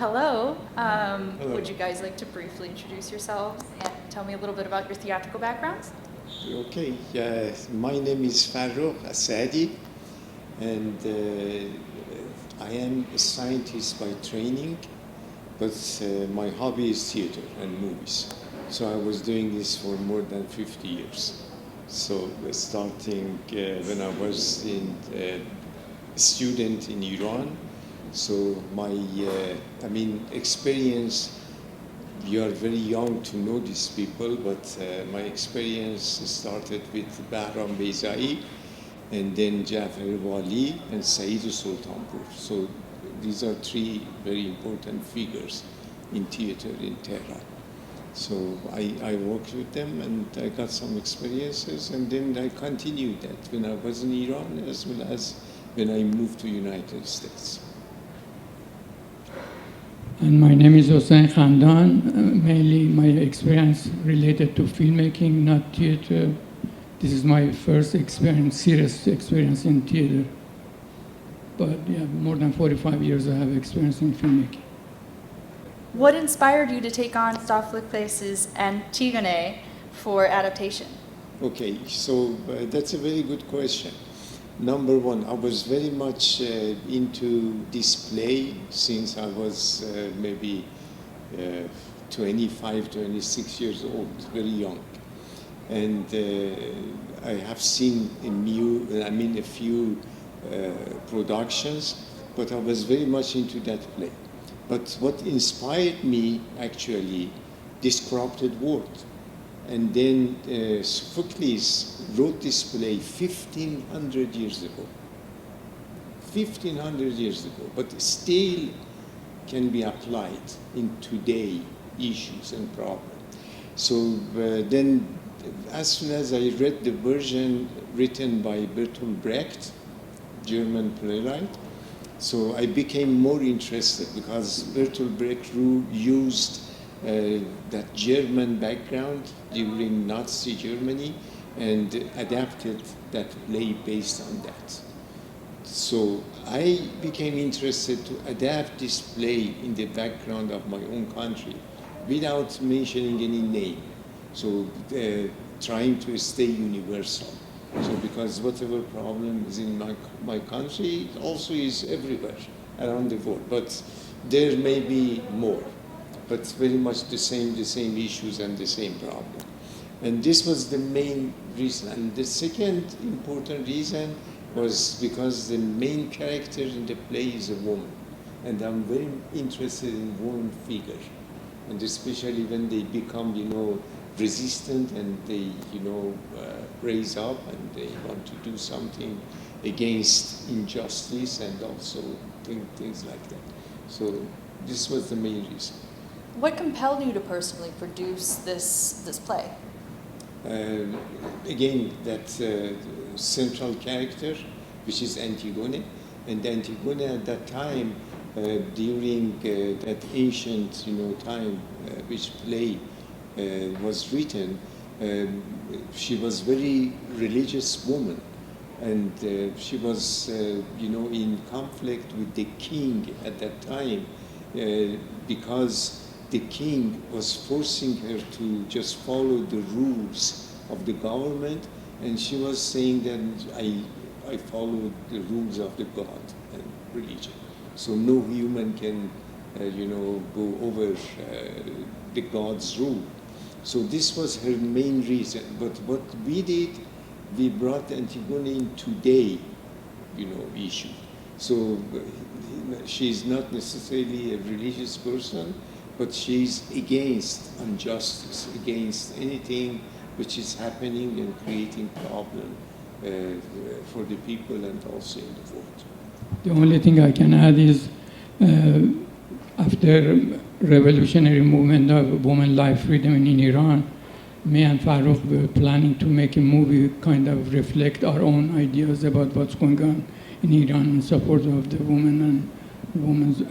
hello. Hello. Would you guys like to briefly introduce yourselves and tell me a little bit about your theatrical backgrounds? Okay, my name is Farokh Assadi, and I am a scientist by training, but my hobby is theater and movies. So I was doing this for more than 50 years. So starting when I was a student in Iran, so my experience, you are very young to know these people, but my experience started with Bahram Beizai, and then Jafar Wali and Saeed Sultanpur. So these are three very important figures in theater in Tehran. So I worked with them and I got some experiences, and then I continued that when I was in Iran as well as when I moved to United States. And my name is Hossein Khandan. Mainly my experience related to filmmaking, not theater. This is my first experience, serious experience in theater. But yeah, more than 45 years I have experience in filmmaking. What inspired you to take on Sophocles' Antigone for adaptation? Okay, so that's a very good question. Number one, I was very much into display since I was maybe 25, 26 years old, very young. And I have seen a few productions, but I was very much into that play. But what inspired me actually, this corrupted world. And then Sophocles wrote this play 1,500 years ago. 1,500 years ago, but still can be applied in today issues and problems. So then, as soon as I read the version written by Bertolt Brecht, German playwright, so I became more interested because Bertolt Brecht used that German background during Nazi Germany and adapted that play based on that. So I became interested to adapt this play in the background of my own country without mentioning any name. So trying to stay universal. So because whatever problem is in my country also is everywhere around the world, but there may be more. But very much the same issues and the same problem. And this was the main reason. And the second important reason was because the main character in the play is a woman. And I'm very interested in woman figure. And especially when they become, resistant and they, raise up and they want to do something against injustice and also things like that. So this was the main reason. What compelled you to personally produce this play? Again, that central character, which is Antigone, and Antigone at that time, during that ancient, time, which play was written, she was very religious woman, and she was, in conflict with the king at that time, because the king was forcing her to just follow the rules of the government, and she was saying that I follow the rules of the God and religion. So no human can, go over the God's rule. So this was her main reason. But what we did, we brought Antigone in today, issue. So she's not necessarily a religious person, but she's against injustice, against anything which is happening and creating problem for the people and also in the world. The only thing I can add is after revolutionary movement of women life freedom in Iran, me and Farokh were planning to make a movie kind of reflect our own ideas about what's going on in Iran in support of the women and women's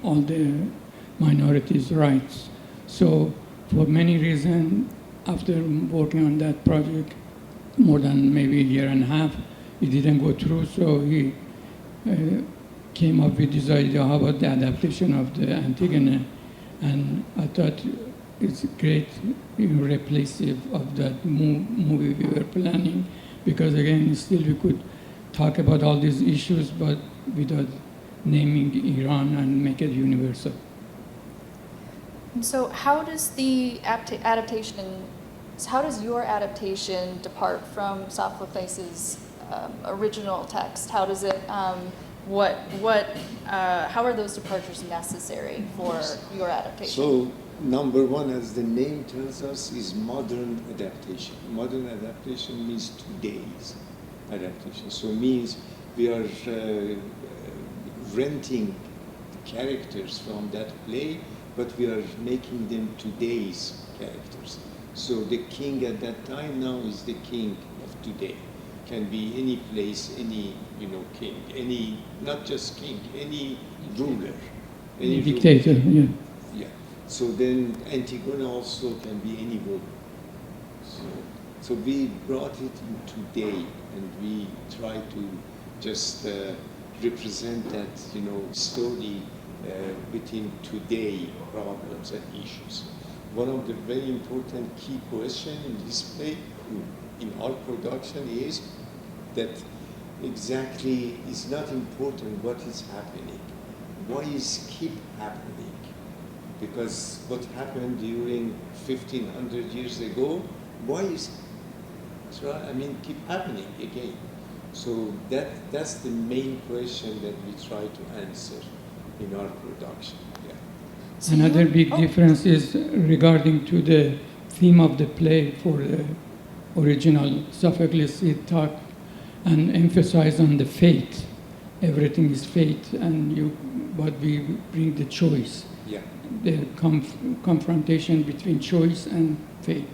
all the minorities' rights. So for many reasons, after working on that project more than maybe a year and a half, it didn't go through, so he came up with this idea about the adaptation of the Antigone, and I thought it's great, replacive of that movie we were planning, because again, still we could talk about all these issues, but without naming Iran and make it universal. And so how does the how does your adaptation depart from Soft Place's original text? How does it, how are those departures necessary for your adaptation? So, number one, as the name tells us, is modern adaptation. Modern adaptation means today's adaptation. So it means we are renting the characters from that play, but we are making them today's characters. So the king at that time now is the king of today. Can be any place, any king, any not just king, any ruler, any dictator. ruler. Yeah. Yeah. So then Antigone also can be any woman. So we brought it in today, and we try to just represent that story within today problems and issues. One of the very important key questions in this play, in our production, is that exactly it's not important what is happening. Why is keep happening? Because what happened during 1500 years ago, why is keep happening again? So that's the main question that we try to answer in our production. Yeah. So Another big difference is regarding to the theme of the play. For the original Sophocles, it talked and emphasized on the fate. Everything is fate, but we bring the choice. Yeah. The confrontation between choice and fate.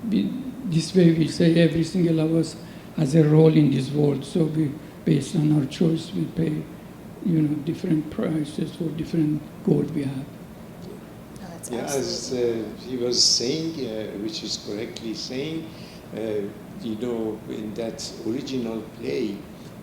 This way we say every single of us has a role in this world, so based on our choice, we pay different prices for different goals we have. Oh, that's Yeah, as he was saying, which is correctly saying, in that original play,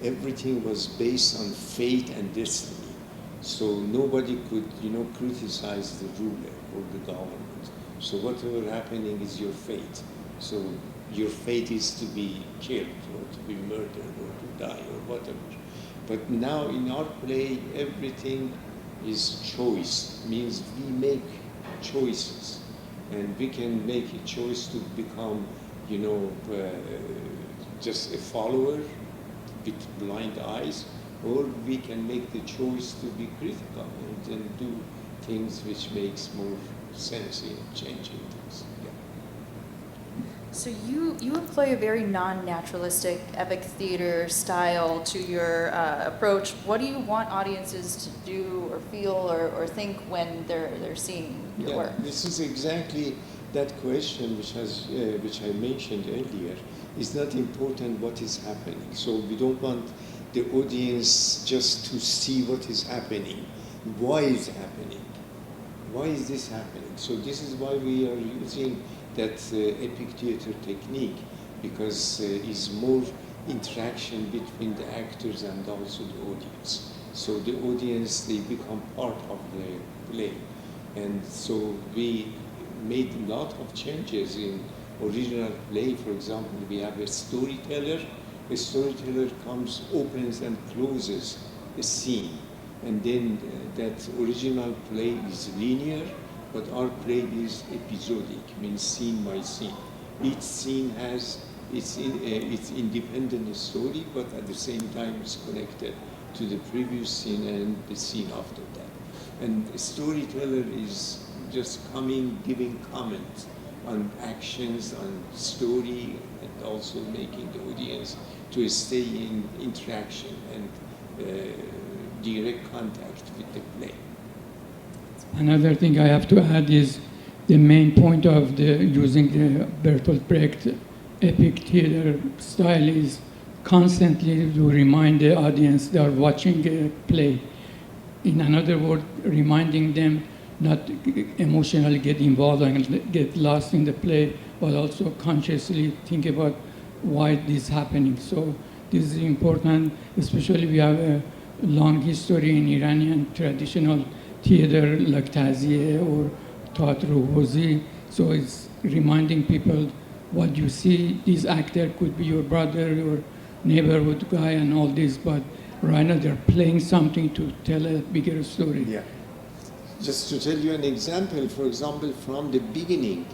everything was based on fate and destiny. So nobody could, criticize the ruler or the government. So whatever happening is your fate. So your fate is to be killed or to be murdered or to die or whatever. But now in our play, everything is choice, means we make choices. And we can make a choice to become, just a follower with blind eyes, or we can make the choice to be critical and do things which makes more sense in changing things. Yeah. So you employ a very non-naturalistic epic theater style to your approach. What do you want audiences to do or feel or think when they're seeing your work? This is exactly that question which I mentioned earlier. It's not important what is happening. So we don't want the audience just to see what is happening. Why is it happening? Why is this happening? So this is why we are using that epic theater technique, because it's more interaction between the actors and also the audience. So the audience, they become part of the play. And so we made a lot of changes in original play. For example, we have a storyteller. A storyteller comes, opens and closes a scene. And then that original play is linear, but our play is episodic, means scene by scene. Each scene has its independent story, but at the same time it's connected to the previous scene and the scene after that. And a storyteller is just coming, giving comments on actions, on story, and also making the audience to stay in interaction and direct contact with the play. Another thing I have to add is the main point of using the Bertolt Brecht epic theater style is constantly to remind the audience they are watching a play. In another word, reminding them not emotionally get involved and get lost in the play, but also consciously think about why this is happening. So this is important, especially we have long history in Iranian traditional theater like Tazieh or Teatr Hossein. So it's reminding people what you see. This actor could be your brother, your neighborhood guy, and all this, but right now they're playing something to tell a bigger story. Yeah. Just to tell you an example, for example, from the beginning,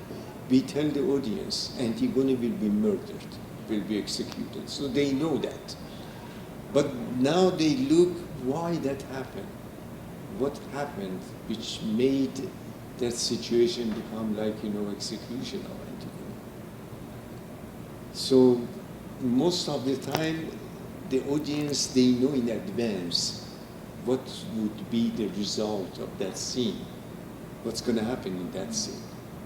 we tell the audience Antigone will be murdered, will be executed. So they know that. But now they look why that happened. What happened which made that situation become like, execution of Antigone. So most of the time, the audience, they know in advance what would be the result of that scene, what's going to happen in that scene.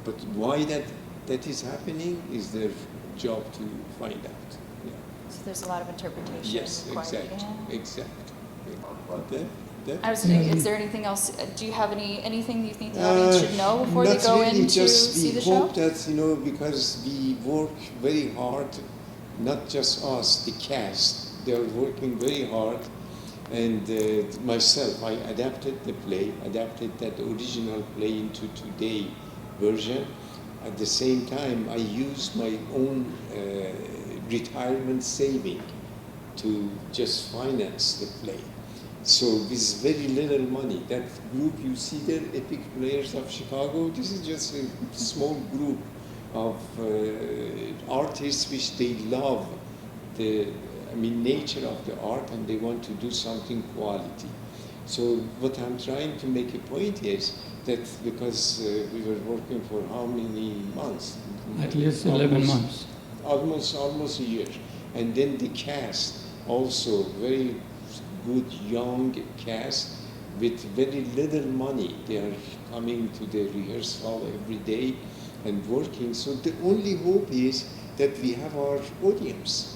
But why that is happening is their job to find out. Yeah. So there's a lot of interpretation Yes, required. exactly. I was saying, is there anything else? Do you have anything you think the audience should know before they go in to see the show? We hope that, because we work very hard, not just us, the cast, they are working very hard. And myself, I adapted the play, adapted that original play into today's version. At the same time, I used my own retirement saving to just finance the play. So with very little money, that group you see there, Epic Players of Chicago, this is just a small group of artists which they love the nature of the art, and they want to do something quality. So what I'm trying to make a point is that because we were working for how many months? At least 11 months. Almost a year. And then the cast, also very good young cast with very little money. They are coming to the rehearsal every day and working. So the only hope is that we have our audience.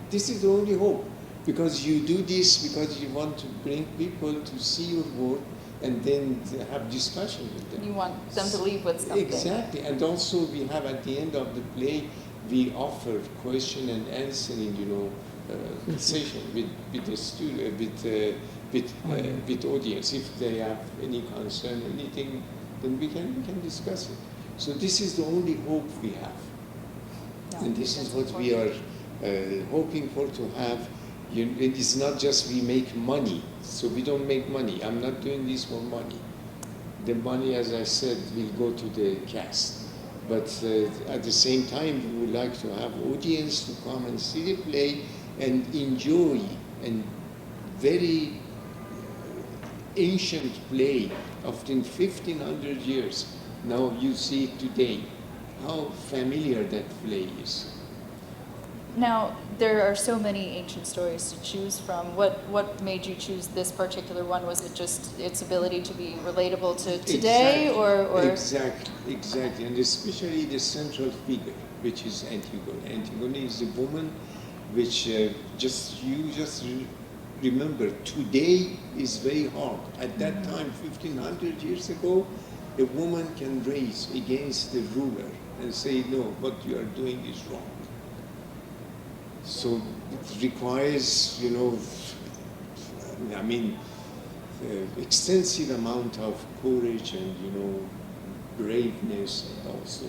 This is the only hope, because you do this because you want to bring people to see your work and then have discussion with them. You want them to leave with something. Exactly, and also we have at the end of the play, we offer question and answering, session with the student, with audience. If they have any concern, anything, then we can discuss it. So this is the only hope we have, and this is what we are hoping for to have. It is not just we make money, so we don't make money. I'm not doing this for money. The money, as I said, will go to the cast. But at the same time, we would like to have audience to come and see the play and enjoy a very ancient play of 1500 years. Now you see it today, how familiar that play is. Now, there are so many ancient stories to choose from. What made you choose this particular one? Was it just its ability to be relatable to today, or? Exactly, and especially the central figure, which is Antigone. Antigone is a woman which remember, today is very hard. At that time, 1500 years ago, a woman can raise against the ruler and say, no, what you are doing is wrong. So it requires, extensive amount of courage and, braveness, and also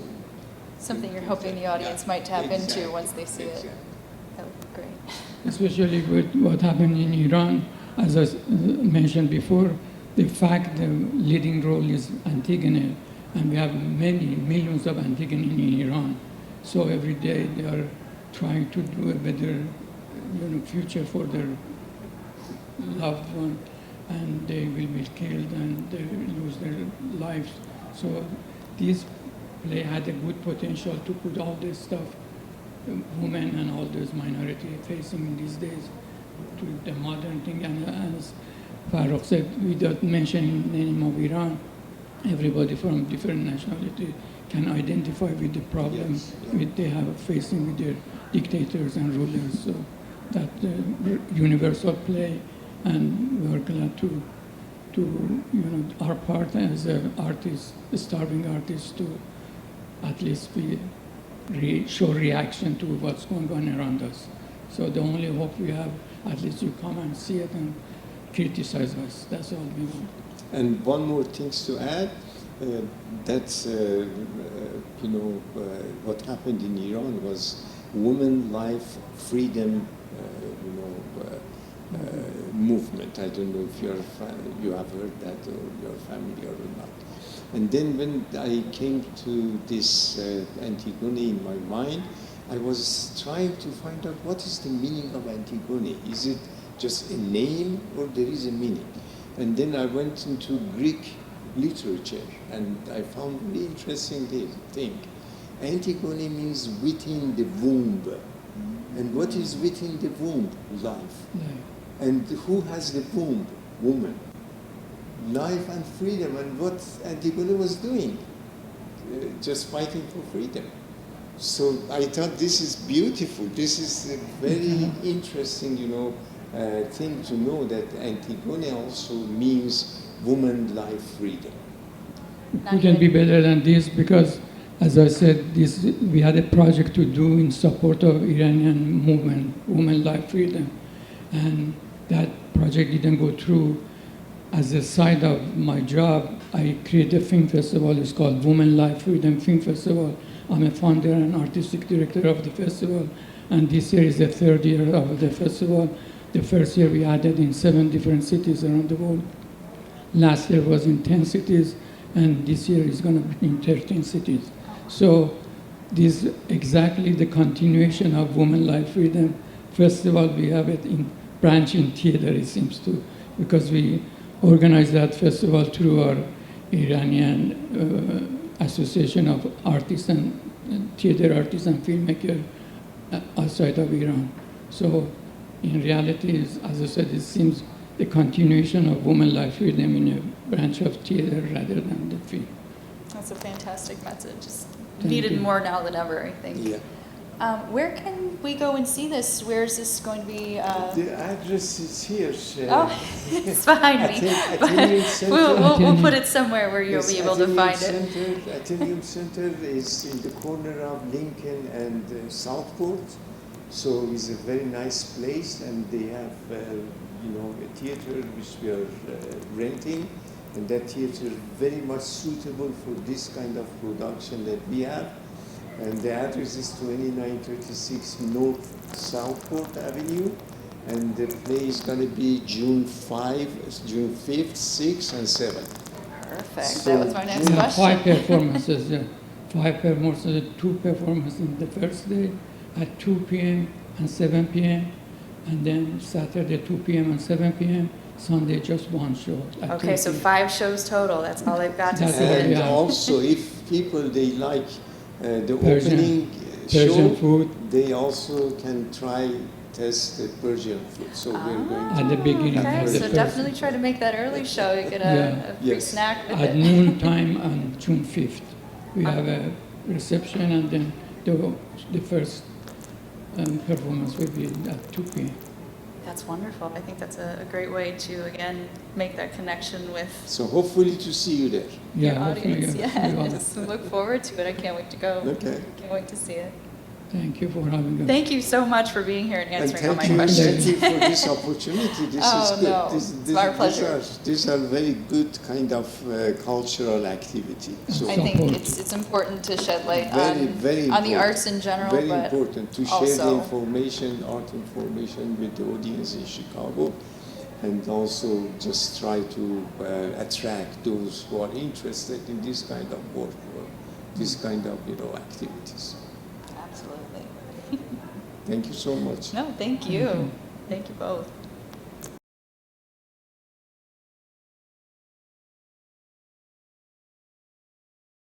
something you're hoping the audience might tap into once they see it. That would be great. Especially with what happened in Iran, as I mentioned before, the fact the leading role is Antigone, and we have many millions of Antigone in Iran. So every day they are trying to do a better, future for their loved one, and they will be killed and they will lose their lives. So this play had a good potential to put all this stuff, women and all those minority facing in these days, to the modern thing. And as Farokh said, without mentioning the name of Iran, everybody from different nationality can identify with the problem they have facing with their dictators and rulers. So that universal play, and we are glad to our part as an artist, a starving artist, to at least show reaction to what's going on around us. So the only hope we have, at least you come and see it and criticize us. That's all we want. And one more thing to add, that's, what happened in Iran was women life freedom, movement. I don't know if you have heard that or you're familiar or not. And then when I came to this Antigone in my mind, I was trying to find out what is the meaning of Antigone. Is it just a name or there is a meaning? And then I went into Greek literature and I found a very interesting thing. Antigone means within the womb. And what is within the womb? Life. And who has the womb? Woman. Life and freedom. And what Antigone was doing? Just fighting for freedom. So I thought this is beautiful. This is a very interesting, thing to know that Antigone also means woman, life, freedom. It couldn't be better than this because, as I said, we had a project to do in support of Iranian movement, women, life, freedom, and that project didn't go through. As a side of my job, I created a film festival. It's called Women, Life, Freedom Film Festival. I'm a founder and artistic director of the festival, and this year is the third year of the festival. The first year we added in 7 different cities around the world. Last year was in 10 cities, and this year is going to be in 13 cities. So this is exactly the continuation of Women, Life, Freedom Festival. We have it in branch in theater, it seems to, because we organize that festival through our Iranian Association of Artists and Theater Artists and Filmmakers outside of Iran. So in reality, as I said, it seems the continuation of Women, Life, Freedom in a branch of theater rather than the film. That's a fantastic message. It's Thank needed you. more now than ever, I think. Yeah. Where can we go and see this? Where is this going to be? The address is here. Oh, it's behind me. Atheneum Center. We'll put it somewhere where you'll Yes, be able to Atheneum find it. Center, Atheneum Center is in the corner of Lincoln and Southport. So it's a very nice place, and they have, a theater which we are renting, and that theater is very much suitable for this kind of production that we have. And the address is 2936 North Southport Avenue, and the play is going to be June 5th, 6th, and 7th. Perfect. So That was my next We have question. 5 performances, 5 performances, 2 performances in the first day at 2 p.m. and 7 p.m. And then Saturday 2 p.m. and 7 p.m. Sunday just 1 show. At Okay, 2 so p.m. 5 shows total. That's all they've got to That's see all, it. And yeah. also, if people they like the Persian- opening Persian show, food. they also can try test the Persian food. So we're going to At the beginning, Okay, at the so first- definitely try to make that early show. You get Yeah. a free Yes. snack with At it. noon time on June 5th, we have a reception, and then the first performance will be at 2 p.m. That's wonderful. I think that's a great way to, again, make that connection with So hopefully to see you there. Yeah, your hopefully, audience. yeah, we all- Yes, look forward to it. I can't wait to go. Okay. Can't wait to see it. Thank you for having us. Thank you so much for being here and And answering all thank my you, questions. thank you for this opportunity. This Oh, is good. no. It's our pleasure. These are very good kind of cultural activity. So I think it's important to shed light very on the important. arts in general, very but important to share the also- information, art information with the audience in Chicago, and also just try to attract those who are interested in this kind of work or this kind of activities. absolutely. Thank you so much. No, thank you. Thank you both.